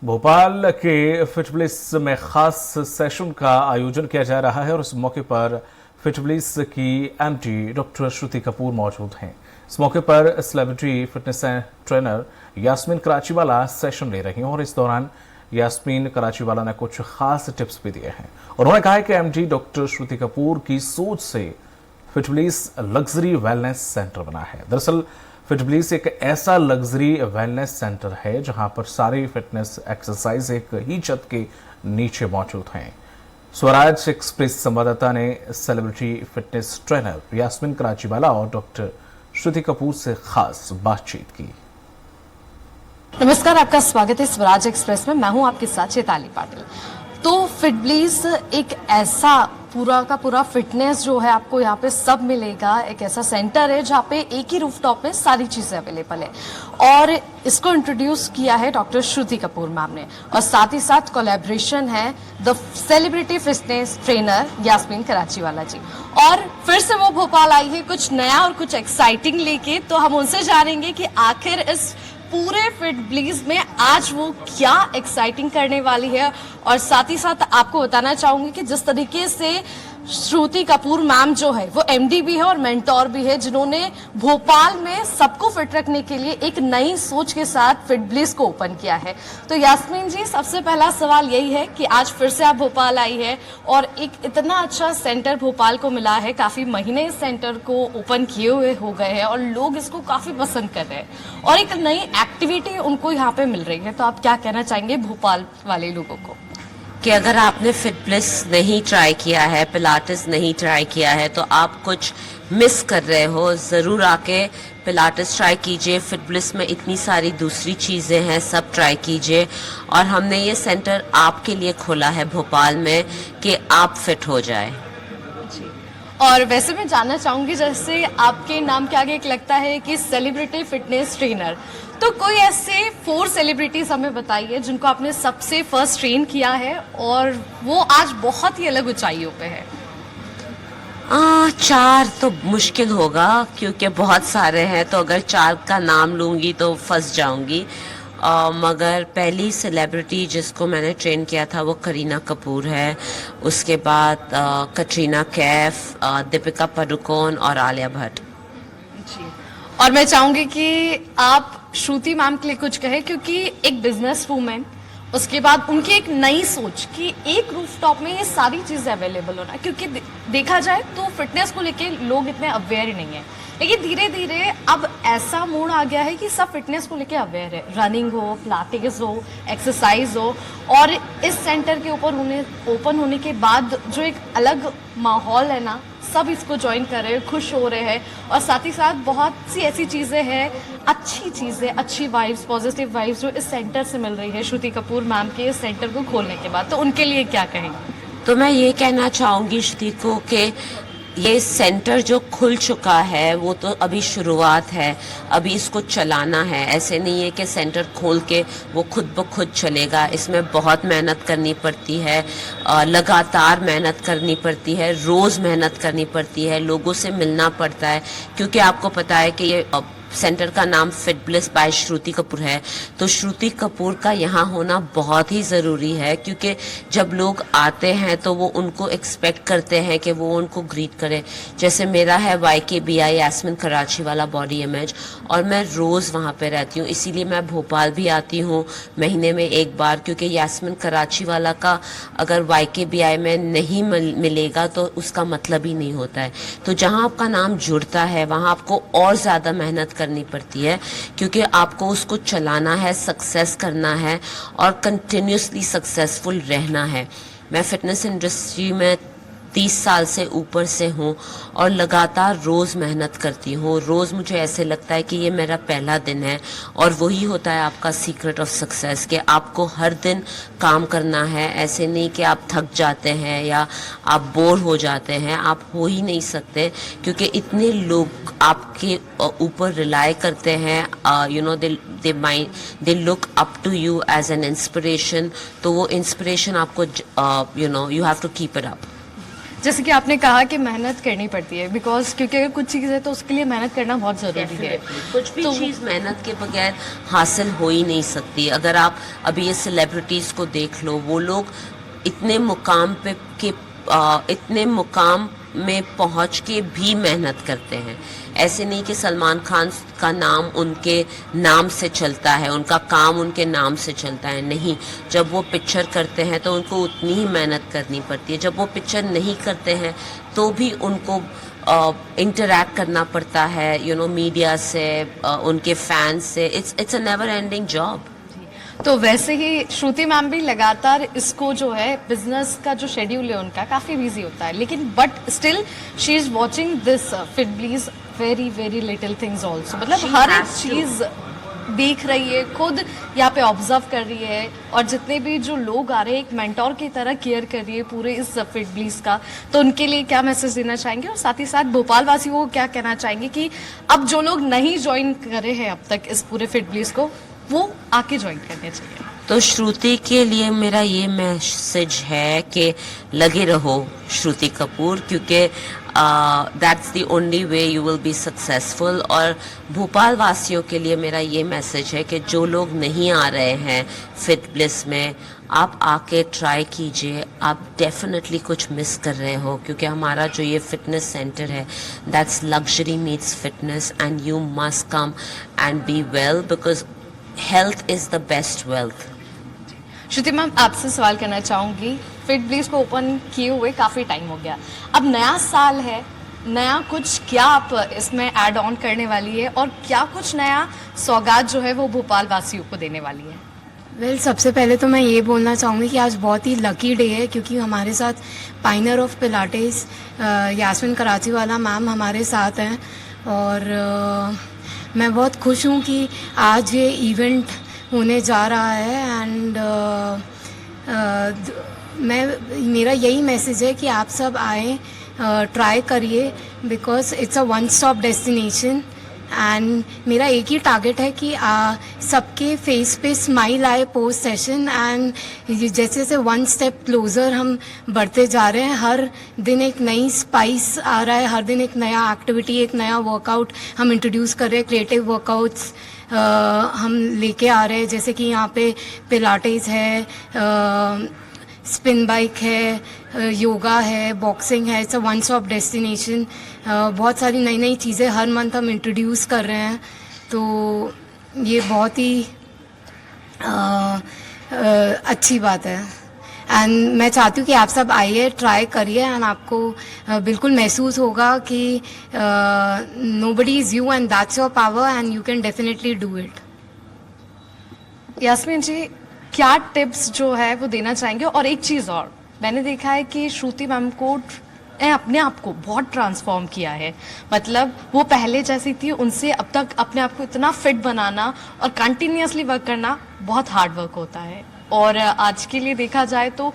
भोपाल के फिटब्लिस में खास सेशन का आयोजन किया जा रहा है और इस मौके पर फिटब्लिस की एमडी डॉक्टर श्रुति कपूर मौजूद हैं। इस मौके पर celebrity fitness trainer Yasmin Karachiwala session ले रही हैं और इस दौरान यास्मीन कराचीवाला ने कुछ खास टिप्स भी दिए हैं। उन्होंने कहा है कि एमडी डॉक्टर श्रुति कपूर की सोच से फिटब्लिस लग्जरी वेलनेस सेंटर बना है। दरअसल फिटब्लिस एक ऐसा लग्जरी वेलनेस सेंटर है जहां पर सारी फिटनेस एक्सरसाइज एक ही छत के नीचे मौजूद हैं। स्वराज एक्सप्रेस संवाददाता ने celebrity fitness trainer Yasmin Karachiwala और डॉक्टर श्रुति कपूर से खास बातचीत की। नमस्कार, आपका स्वागत है स्वराज एक्सप्रेस में। मैं हूं आपके साथ चेताली पाटिल। तो फिटब्लिस एक ऐसा पूरा का पूरा फिटनेस जो है आपको यहाँ पे सब मिलेगा। एक ऐसा सेंटर है जहाँ पे एक ही रूफटॉप में सारी चीजें अवेलेबल है और इसको इंट्रोड्यूस किया है डॉक्टर श्रुति कपूर मैम ने और साथ ही साथ कोलैबोरेशन है the celebrity fitness trainer Yasmin Karachiwala ji. और फिर से वो भोपाल आई है कुछ नया और कुछ एक्साइटिंग लेके, तो हम उनसे जानेंगे कि आखिर इस पूरे फिटब्लिस में आज वो क्या एक्साइटिंग करने वाली है। और साथ ही साथ आपको बताना चाहूंगी कि जिस तरीके से श्रुति कपूर मैम जो है वो एमडी भी है और मेंटोर भी है, जिन्होंने भोपाल में सबको फिट रखने के लिए एक नई सोच के साथ फिटब्लिस को ओपन किया है। तो यास्मीन जी, सबसे पहला सवाल यही है कि आज फिर से आप भोपाल आई है और एक इतना अच्छा सेंटर भोपाल को मिला है। काफी महीने इस सेंटर को ओपन किए हुए हो गए हैं और लोग इसको काफी पसंद कर रहे हैं और एक नई एक्टिविटी उनको यहाँ पे मिल रही है। तो आप क्या कहना चाहेंगे भोपाल वाले लोगों को? कि अगर आपने फिटब्लिस नहीं ट्राई किया है, पिलाटेस नहीं ट्राई किया है, तो आप कुछ मिस कर रहे हो। ज़रूर आके पिलाटेस ट्राई कीजिए। फिटब्लिस में इतनी सारी दूसरी चीज़ें हैं, सब ट्राई कीजिए। और हमने ये सेंटर आपके लिए खोला है भोपाल में कि आप फिट हो जाए। और वैसे मैं जानना चाहूंगी, जैसे आपके नाम के आगे एक लगता है कि सेलिब्रिटी फिटनेस ट्रेनर, तो कोई ऐसे 4 सेलिब्रिटीज हमें बताइए जिनको आपने सबसे फर्स्ट ट्रेन किया है और वो आज बहुत ही अलग ऊंचाइयों पे है। 4 तो मुश्किल होगा क्योंकि बहुत सारे हैं, तो अगर 4 का नाम लूंगी तो फंस जाऊंगी। मगर पहली सेलिब्रिटी जिसको मैंने ट्रेन किया था वो करीना कपूर है। उसके बाद कटरीना कैफ, दीपिका पादुकोण और आलिया भट्ट। और मैं चाहूंगी कि आप श्रुति मैम के लिए कुछ कहें, क्योंकि एक बिजनेस वूमेन, उसके बाद उनकी एक नई सोच कि एक रूफटॉप में ये सारी चीजें अवेलेबल होना। क्योंकि देखा जाए तो फिटनेस को लेके लोग इतने अवेयर ही नहीं है, लेकिन धीरे धीरे अब ऐसा मूड आ गया है कि सब फिटनेस को लेके अवेयर है। रनिंग हो, पिलाटेस हो, एक्सरसाइज हो, और इस सेंटर के ऊपर ओपन होने के बाद जो एक अलग माहौल है ना, सब इसको ज्वाइन कर रहे हैं, खुश हो रहे हैं। और साथ ही साथ बहुत सी ऐसी चीज़ें हैं, अच्छी चीज़ें, अच्छी वाइब्स, पॉजिटिव वाइब्स जो इस सेंटर से मिल रही है श्रुति कपूर मैम के इस सेंटर को खोलने के बाद। तो उनके लिए क्या कहेंगे? तो मैं ये कहना चाहूँगी श्रुति को कि ये सेंटर जो खुल चुका है वो तो अभी शुरुआत है, अभी इसको चलाना है। ऐसे नहीं है कि सेंटर खोल के वो खुद ब खुद चलेगा। इसमें बहुत मेहनत करनी पड़ती है, लगातार मेहनत करनी पड़ती है, रोज़ मेहनत करनी पड़ती है, लोगों से मिलना पड़ता है। क्योंकि आपको पता है कि ये सेंटर का नाम फिटब्लिस बाय श्रुति कपूर है, तो श्रुति कपूर का यहाँ होना बहुत ही ज़रूरी है। क्योंकि जब लोग आते हैं तो वो उनको एक्सपेक्ट करते हैं कि वो उनको ग्रीट करें। जैसे मेरा है YKBI Yasmin Karachiwala body image, और मैं रोज़ वहाँ पे रहती हूँ, इसीलिए मैं भोपाल भी आती हूँ महीने में एक बार। क्योंकि यास्मीन कराचीवाला का अगर YKBI में नहीं मिलेगा तो उसका मतलब ही नहीं होता है। तो जहाँ आपका नाम जुड़ता है वहाँ आपको और ज़्यादा मेहनत करनी पड़ती है, क्योंकि आपको उसको चलाना है, सक्सेस करना है और कंटिन्यूसली सक्सेसफुल रहना है। मैं फिटनेस इंडस्ट्री में 30 साल से ऊपर से हूँ और लगातार रोज़ मेहनत करती हूँ। रोज़ मुझे ऐसे लगता है कि ये मेरा पहला दिन है, और वही होता है आपका सीक्रेट ऑफ सक्सेस कि आपको हर दिन काम करना है। ऐसे नहीं कि आप थक जाते हैं या आप बोर हो जाते हैं, आप हो ही नहीं सकते, क्योंकि इतने लोग आपके ऊपर रिलाई करते हैं। You know they look up to you as an inspiration. तो वो इंस्पिरेशन आपको you have to keep it up. जैसे कि आपने कहा कि मेहनत करनी पड़ती है बिकॉज क्योंकि अगर कुछ चीज़ है तो उसके लिए मेहनत करना बहुत ज़रूरी है। कुछ भी तो चीज मेहनत के बगैर हासिल हो ही नहीं सकती। अगर आप अभी ये सेलिब्रिटीज को देख लो, वो लोग इतने मुकाम पे के इतने मुकाम में पहुंच के भी मेहनत करते हैं। ऐसे नहीं कि सलमान खान का नाम उनके नाम से चलता है, उनका काम उनके नाम से चलता है, नहीं। जब वो पिक्चर करते हैं तो उनको उतनी ही मेहनत करनी पड़ती है। जब वो पिक्चर नहीं करते हैं तो भी उनको इंटरैक्ट करना पड़ता है मीडिया से, उनके फैंस से। It's a never ending job. तो वैसे ही श्रुति मैम भी लगातार इसको जो है बिजनेस का जो शेड्यूल है उनका काफी बिजी होता है, लेकिन but still she is watching this Fitbliss very very little things also. मतलब She हर एक has to. चीज देख रही है, खुद यहाँ पे ऑब्जर्व कर रही है, और जितने भी जो लोग आ रहे हैं एक मेंटोर की तरह केयर कर रही है पूरे इस फिटब्लीज का। तो उनके लिए क्या मैसेज देना चाहेंगे, और साथ ही साथ भोपाल वासियों को क्या कहना चाहेंगे कि अब जो लोग नहीं ज्वाइन करे हैं अब तक इस पूरे फिटब्लीज को, वो आके ज्वाइन करने चाहिए। तो श्रुति के लिए मेरा ये मैसेज है कि लगे रहो श्रुति कपूर, क्योंकि that's the only way you will be successful. और भोपाल वासियों के लिए मेरा ये मैसेज है कि जो लोग नहीं आ रहे हैं फिट ब्लिस में, आप आके ट्राई कीजिए। आप डेफिनेटली कुछ मिस कर रहे हो, क्योंकि हमारा जो ये फिटनेस सेंटर है that's luxury meets fitness, and you must come and be well, because health is the best wealth. Shruti ma'am, आपसे सवाल करना चाहूंगी, फिटब्लीज को ओपन किए हुए काफी टाइम हो गया, अब नया साल है, नया कुछ क्या आप इसमें ऐड ऑन करने वाली है, और क्या कुछ नया सौगात जो है वो भोपाल वासियों को देने वाली है? वेल, सबसे पहले तो मैं ये बोलना चाहूँगी कि आज बहुत ही लकी डे है, क्योंकि हमारे साथ पाइनर ऑफ पिलाटेस यास्मिन कराची वाला मैम हमारे साथ हैं। और मैं बहुत खुश हूँ कि आज ये इवेंट होने जा रहा है। एंड मेरा यही मैसेज है कि आप सब आए, ट्राई करिए, because it's a one stop destination. And मेरा एक ही टारगेट है कि सबके फेस पे स्माइल आए पोस्ट सेशन। एंड जैसे जैसे वन स्टेप क्लोज़र हम बढ़ते जा रहे हैं, हर दिन एक नई स्पाइस आ रहा है, हर दिन एक नया एक्टिविटी, एक नया वर्कआउट हम इंट्रोड्यूस कर रहे हैं। क्रिएटिव वर्कआउट्स हम लेके आ रहे हैं, जैसे कि यहाँ पे पिलाटेस है, स्पिन बाइक है, योगा है, बॉक्सिंग है। It's a one stop destination. बहुत सारी नई नई चीज़ें हर मंथ हम इंट्रोड्यूस कर रहे हैं, तो ये बहुत ही अच्छी बात है। एंड मैं चाहती हूँ कि आप सब आइए, ट्राई करिए, एंड आपको बिल्कुल महसूस होगा कि nobody is you and that's your power, and you can definitely do it. Yasmin ji, क्या टिप्स जो है वो देना चाहेंगे? और एक चीज़ और, मैंने देखा है कि श्रुति मैम को अपने आप को बहुत ट्रांसफॉर्म किया है। मतलब वो पहले जैसी थी, उनसे अब तक अपने आप को इतना फिट बनाना और कंटिन्यूअसली वर्क करना बहुत हार्ड वर्क होता है। और आज के लिए देखा जाए तो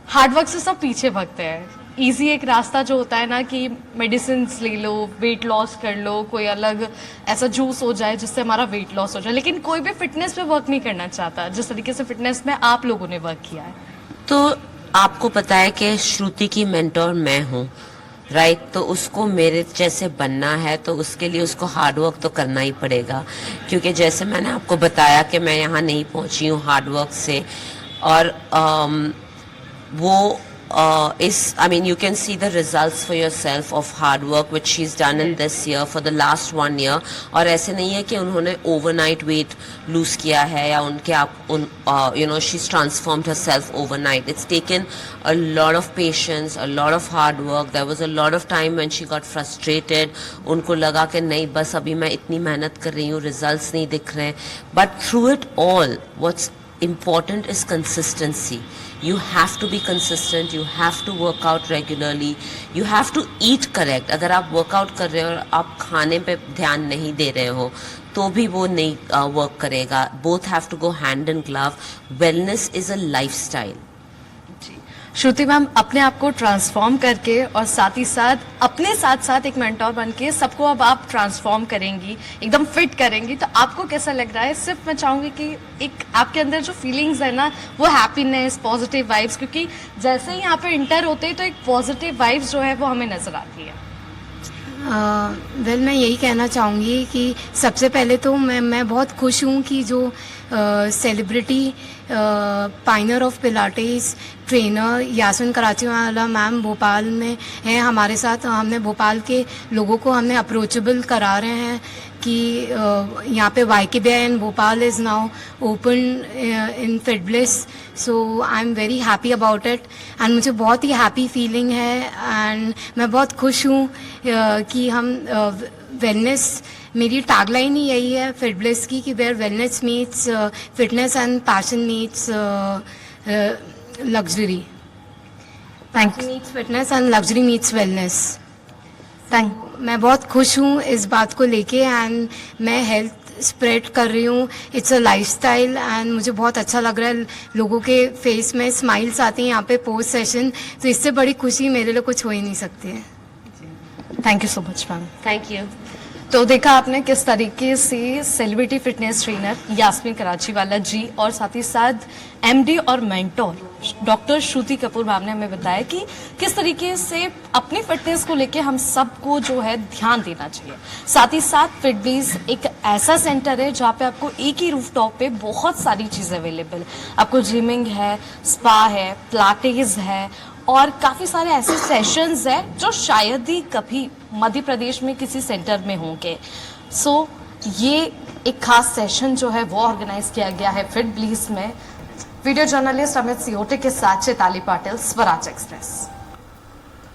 हार्ड वर्क से सब पीछे भागते हैं। इजी एक रास्ता जो होता है ना कि मेडिसिन ले लो, वेट लॉस कर लो, कोई अलग ऐसा जूस हो जाए जिससे हमारा वेट लॉस हो जाए, लेकिन कोई भी फिटनेस पे वर्क नहीं करना चाहता जिस तरीके से फिटनेस में आप लोगों ने वर्क किया है। तो आपको पता है कि श्रुति की मेंटोर मैं हूँ, राइट? तो उसको मेरे जैसे बनना है तो उसके लिए उसको हार्ड वर्क तो करना ही पड़ेगा, क्योंकि जैसे मैंने आपको बताया कि मैं यहाँ नहीं पहुँची हूँ हार्ड वर्क से। और वो I mean, you can see the results for yourself of hard work which she's done in this year for the last 1 year. और ऐसे नहीं है कि उन्होंने overnight weight lose किया है या उनके she's transformed herself overnight. It's taken a lot of patience, a lot of hard work. There was a lot of time when she got frustrated. उनको लगा कि नहीं, बस अभी मैं इतनी मेहनत कर रही हूँ, results नहीं दिख रहे हैं. But through it all, what's important is consistency. You have to be consistent, you have to work out regularly, you have to eat correct. अगर आप workout कर रहे हो और आप खाने पे ध्यान नहीं दे रहे हो तो भी वो नहीं work करेगा. Both have to go hand in glove. Wellness is a lifestyle. Shruti ma'am अपने आप को ट्रांसफॉर्म करके और साथ ही साथ अपने साथ साथ एक मेंटोर बन के सबको अब आप ट्रांसफॉर्म करेंगी, एकदम फिट करेंगी, तो आपको कैसा लग रहा है? सिर्फ मैं चाहूंगी कि एक आपके अंदर जो फीलिंग्स है ना, वो हैप्पीनेस, पॉजिटिव वाइब्स, क्योंकि जैसे ही यहाँ पे इंटर होते हैं तो एक पॉजिटिव वाइब्स जो है वो हमें नजर आती है। वेल मैं यही कहना चाहूँगी कि सबसे पहले तो मैं बहुत खुश हूँ कि जो celebrity pioneer of Pilates trainer Yasmin Karachiwala ma'am Bhopal में हैं हमारे साथ। हमने भोपाल के लोगों को हमने अप्रोचेबल करा रहे हैं कि यहाँ पे YKBI in Bhopal is now open in Fitbliss, so I am very happy about it and मुझे बहुत ही हैप्पी फीलिंग है एंड मैं बहुत खुश हूँ कि हम वेलनेस, मेरी टैगलाइन ही यही है फिटब्लिस की कि where wellness meets fitness and passion meets luxury, thank you. Meets fitness and luxury meets wellness. Thank मैं बहुत खुश हूँ इस बात को लेके एंड मैं हेल्थ स्प्रेड कर रही हूँ। इट्स अ लाइफस्टाइल एंड मुझे बहुत अच्छा लग रहा है। लोगों के फेस में स्माइल्स आती हैं यहाँ पे पोस्ट सेशन, तो इससे बड़ी खुशी मेरे लिए कुछ हो ही नहीं सकती है। Thank you so much ma'am. Thank you. तो देखा आपने किस तरीके से celebrity fitness trainer Yasmin Karachiwala ji और साथ ही साथ MD और mentor doctor Shruti Kapoor ma'am ने हमें बताया कि किस तरीके से अपनी फिटनेस को लेके हम सबको जो है ध्यान देना चाहिए। साथ ही साथ फिटब्लिस एक ऐसा सेंटर है जहाँ पे आपको एक ही रूफटॉप पे बहुत सारी चीज़ें अवेलेबल, आपको जिमिंग है, स्पा है, पिलाटेस है और काफ़ी सारे ऐसे सेशंस हैं जो शायद ही कभी मध्य प्रदेश में किसी सेंटर में होंगे। सो ये एक खास सेशन जो है वो ऑर्गेनाइज किया गया है फिटब्लिस में। वीडियो जर्नलिस्ट अमित सियोटे के साथ चैताली पाटिल, स्वराज एक्सप्रेस।